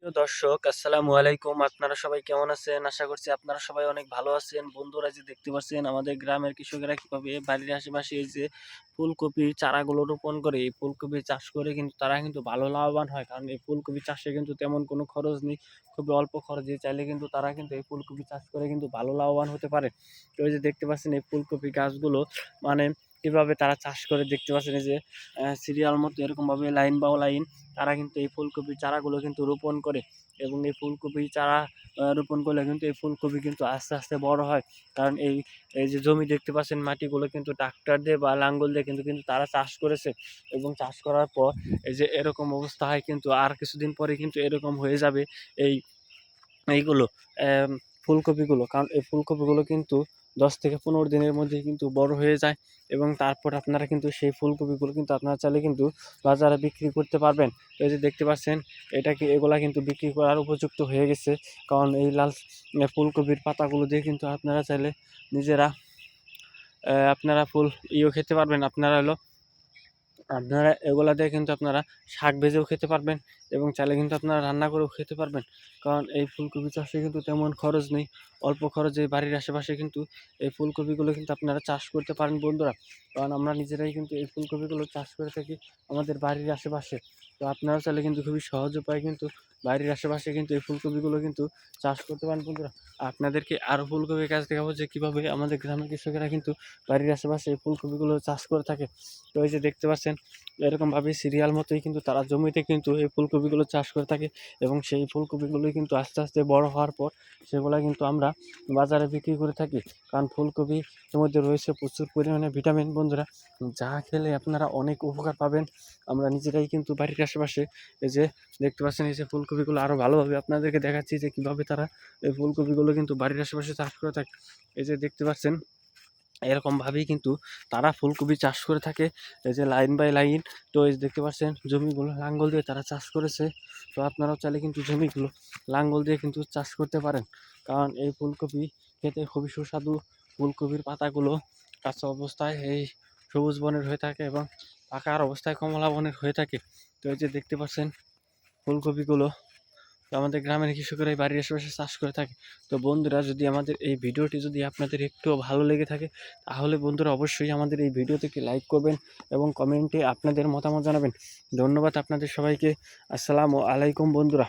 প্রিয় দর্শক, আসসালামু আলাইকুম। আপনারা সবাই কেমন আছেন? আশা করছি আপনারা সবাই অনেক ভালো আছেন। বন্ধুরা, যে দেখতে পাচ্ছেন আমাদের গ্রামের কৃষকেরা কিভাবে বাড়ির আশেপাশে এই যে ফুলকপির চারাগুলো রোপণ করে, এই ফুলকপি চাষ করে কিন্তু তারা কিন্তু ভালো লাভবান হয়। কারণ এই ফুলকপি চাষে কিন্তু তেমন কোনো খরচ নেই। খুবই অল্প খরচে চাইলে কিন্তু তারা কিন্তু এই ফুলকপি চাষ করে কিন্তু ভালো লাভবান হতে পারে। তো এই যে দেখতে পাচ্ছেন এই ফুলকপি গাছগুলো মানে কিভাবে তারা চাষ করে, দেখতে পাচ্ছেন এই যে সিরিয়াল মতো এরকমভাবে লাইন বাই লাইন তারা কিন্তু এই ফুলকপির চারাগুলো কিন্তু রোপণ করে। এবং এই ফুলকপি চারা রোপণ করলে কিন্তু এই ফুলকপি কিন্তু আস্তে আস্তে বড় হয়। কারণ এই এই যে জমি দেখতে পাচ্ছেন, মাটিগুলো কিন্তু ট্রাক্টর দিয়ে বা লাঙ্গল দিয়ে কিন্তু কিন্তু তারা চাষ করেছে। এবং চাষ করার পর এই যে এরকম অবস্থা হয়, কিন্তু আর কিছুদিন পরে কিন্তু এরকম হয়ে যাবে এই এইগুলো আম ফুলকপিগুলো। কারণ এই ফুলকপিগুলো কিন্তু ১০ থেকে ১৫ দিনের মধ্যেই কিন্তু বড় হয়ে যায়। এবং তারপর আপনারা কিন্তু সেই ফুলকপিগুলো কিন্তু আপনারা চাইলে কিন্তু বাজারে বিক্রি করতে পারবেন। এই যে দেখতে পাচ্ছেন, এগুলা কিন্তু বিক্রি করার উপযুক্ত হয়ে গেছে। কারণ এই লাল ফুলকপির পাতাগুলো দিয়ে কিন্তু আপনারা চাইলে নিজেরা আপনারা ফুল খেতে পারবেন। আপনারা এগুলা দিয়ে কিন্তু আপনারা শাক ভেজেও খেতে পারবেন এবং চাইলে কিন্তু আপনারা রান্না করেও খেতে পারবেন। কারণ এই ফুলকপি চাষে কিন্তু তেমন খরচ নেই। অল্প খরচে বাড়ির আশেপাশে কিন্তু এই ফুলকপিগুলো কিন্তু আপনারা চাষ করতে পারেন বন্ধুরা। কারণ আমরা নিজেরাই কিন্তু এই ফুলকপিগুলো চাষ করে থাকি আমাদের বাড়ির আশেপাশে। তো আপনারাও চাইলে কিন্তু খুবই সহজ উপায়ে কিন্তু বাড়ির আশেপাশে কিন্তু এই ফুলকপিগুলো কিন্তু চাষ করতে পারেন বন্ধুরা। আপনাদেরকে আরও ফুলকপির গাছ দেখাবো যে কীভাবে আমাদের গ্রামের কৃষকেরা কিন্তু বাড়ির আশেপাশে এই ফুলকপিগুলো চাষ করে থাকে। তো এই যে দেখতে পাচ্ছেন, এরকমভাবে সিরিয়াল মতোই কিন্তু তারা জমিতে কিন্তু এই ফুলকপিগুলো চাষ করে থাকে। এবং সেই ফুলকপিগুলোই কিন্তু আস্তে আস্তে বড় হওয়ার পর সেগুলা কিন্তু আমরা বাজারে বিক্রি করে থাকি। কারণ ফুলকপির মধ্যে রয়েছে প্রচুর পরিমাণে ভিটামিন বন্ধুরা, যা খেলে আপনারা অনেক উপকার পাবেন। আমরা নিজেরাই কিন্তু বাড়ির আশেপাশে এই যে দেখতে পাচ্ছেন, এই যে ফুলকপিগুলো আরও ভালোভাবে আপনাদেরকে দেখাচ্ছি যে কীভাবে তারা এই ফুলকপিগুলো কিন্তু বাড়ির আশেপাশে চাষ করে থাকে। এই যে দেখতে পাচ্ছেন, এরকমভাবেই কিন্তু তারা ফুলকপি চাষ করে থাকে। এই যে লাইন বাই লাইন। তো এই যে দেখতে পাচ্ছেন জমিগুলো লাঙ্গল দিয়ে তারা চাষ করেছে। তো আপনারাও চাইলে কিন্তু জমিগুলো লাঙ্গল দিয়ে কিন্তু চাষ করতে পারেন। কারণ এই ফুলকপি খেতে খুবই সুস্বাদু। ফুলকপির পাতাগুলো কাঁচা অবস্থায় এই সবুজ বর্ণের হয়ে থাকে এবং পাকার অবস্থায় কমলা বর্ণের হয়ে থাকে। তো এই যে দেখতে পাচ্ছেন ফুলকপিগুলো তো আমাদের গ্রামের কৃষকেরা এই বাড়ির আশেপাশে চাষ করে থাকে। তো বন্ধুরা, যদি আমাদের এই ভিডিওটি যদি আপনাদের একটুও ভালো লেগে থাকে, তাহলে বন্ধুরা অবশ্যই আমাদের এই ভিডিওতে একটি লাইক করবেন এবং কমেন্টে আপনাদের মতামত জানাবেন। ধন্যবাদ আপনাদের সবাইকে। আসসালামু আলাইকুম বন্ধুরা।